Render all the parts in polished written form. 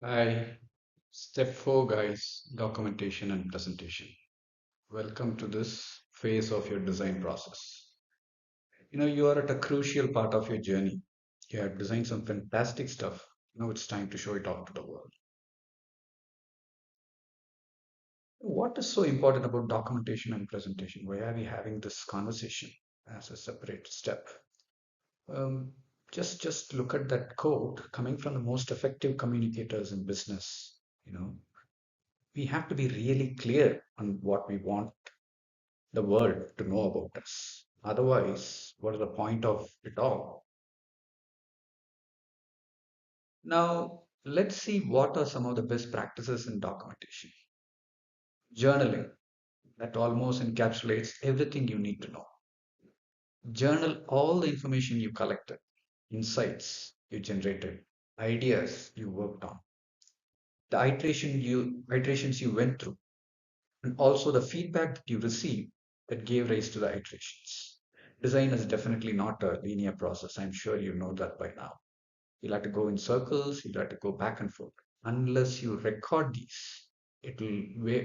Hi, step 4, guys, documentation and presentation. Welcome to this phase of your design process. You are at a crucial part of your journey. You have designed some fantastic stuff. Now it's time to show it off to the world. What is so important about documentation and presentation? Why are we having this conversation as a separate step? Um, just look at that quote coming from the most effective communicators in business. You know, we have to be really clear on what we want the world to know about us. Otherwise, what is the point of it all? Now, let's see what are some of the best practices in documentation. Journaling, that almost encapsulates everything you need to know. Journal all the information you collected, insights you generated, ideas you worked on, the iterations you went through, and also the feedback that you received that gave rise to the iterations. Design is definitely not a linear process. I'm sure you know that by now. You'll have to go in circles, you'll have to go back and forth. Unless you record these, it will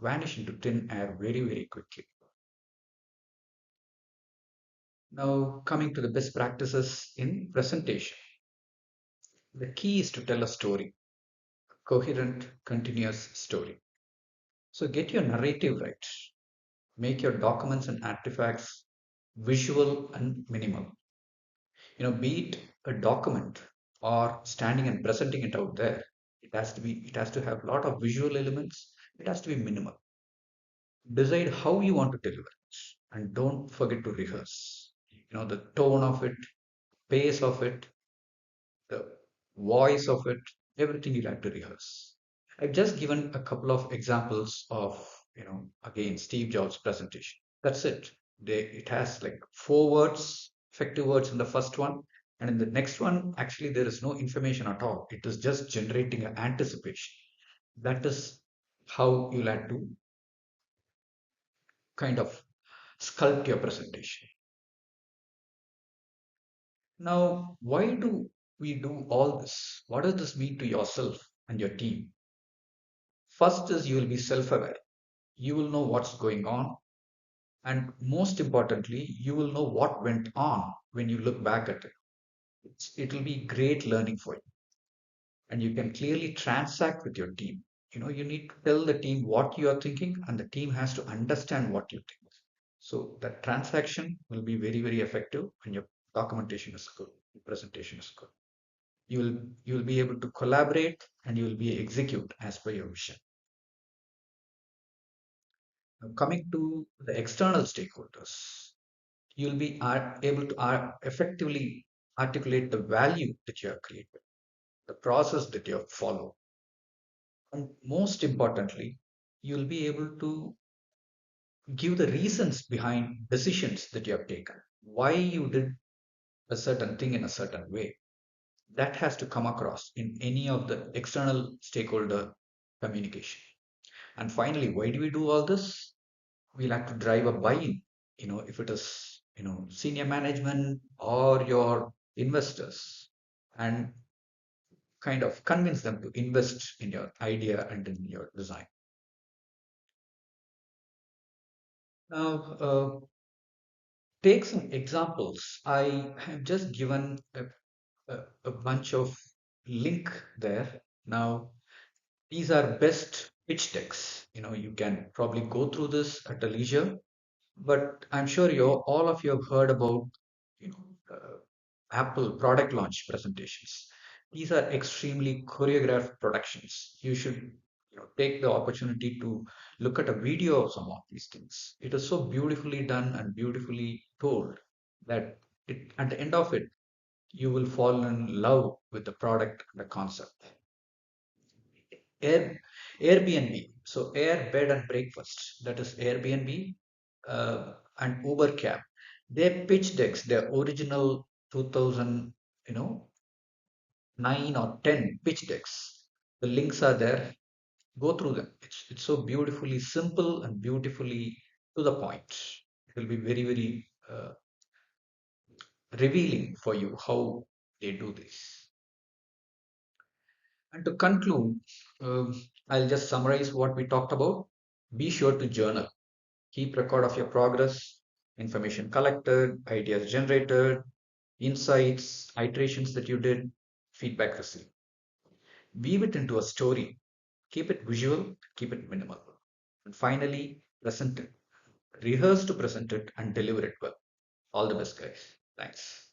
vanish into thin air very, very quickly. Now, coming to the best practices in presentation, the key is to tell a story, a coherent, continuous story. So, get your narrative right. Make your documents and artifacts visual and minimal. Be it a document or standing and presenting it out there, it has to have a lot of visual elements. It has to be minimal. Decide how you want to deliver it and don't forget to rehearse. The tone of it, pace of it, the voice of it, everything you have to rehearse. I've just given a couple of examples of, again, Steve Jobs' presentation. That's it. It has like four words, effective words in the first one. And in the next one, actually, there is no information at all. It is just generating an anticipation. That is how you'll have to kind of sculpt your presentation. Now, why do we do all this? What does this mean to yourself and your team? First is you will be self-aware. You will know what's going on. And most importantly, you will know what went on when you look back at it. It will be great learning for you. And you can clearly transact with your team. You need to tell the team what you are thinking, and the team has to understand what you think. So that transaction will be very, very effective when your documentation is good, your presentation is good. You will be able to collaborate and you will be execute as per your vision. Now, coming to the external stakeholders, you'll be able to effectively articulate the value that you have created, the process that you have followed, and most importantly, you'll be able to give the reasons behind decisions that you have taken, why you did a certain thing in a certain way. That has to come across in any of the external stakeholder communication. And finally, why do we do all this? We'll have to drive a buy-in. If it is, senior management or your investors, and kind of convince them to invest in your idea and in your design. Now, take some examples. I have just given a bunch of link there. Now, these are best pitch decks. You can probably go through this at a leisure, but I'm sure all of you have heard about, you know, Apple product launch presentations. These are extremely choreographed productions. You should, take the opportunity to look at a video of some of these things. It is so beautifully done and beautifully told that at the end of it, you will fall in love with the product and the concept. Air, Airbnb, so air, bed, and breakfast. That is Airbnb and Uber Cab. Their pitch decks, their original 2000, you know, 9 or 10 pitch decks. The links are there. Go through them. It's so beautifully simple and beautifully to the point. It will be very, very revealing for you how they do this. And to conclude, I'll just summarize what we talked about. Be sure to journal. Keep record of your progress, information collected, ideas generated, insights, iterations that you did, feedback received. Weave it into a story. Keep it visual, keep it minimal. And finally, present it. Rehearse to present it and deliver it well. All the best, guys. Thanks.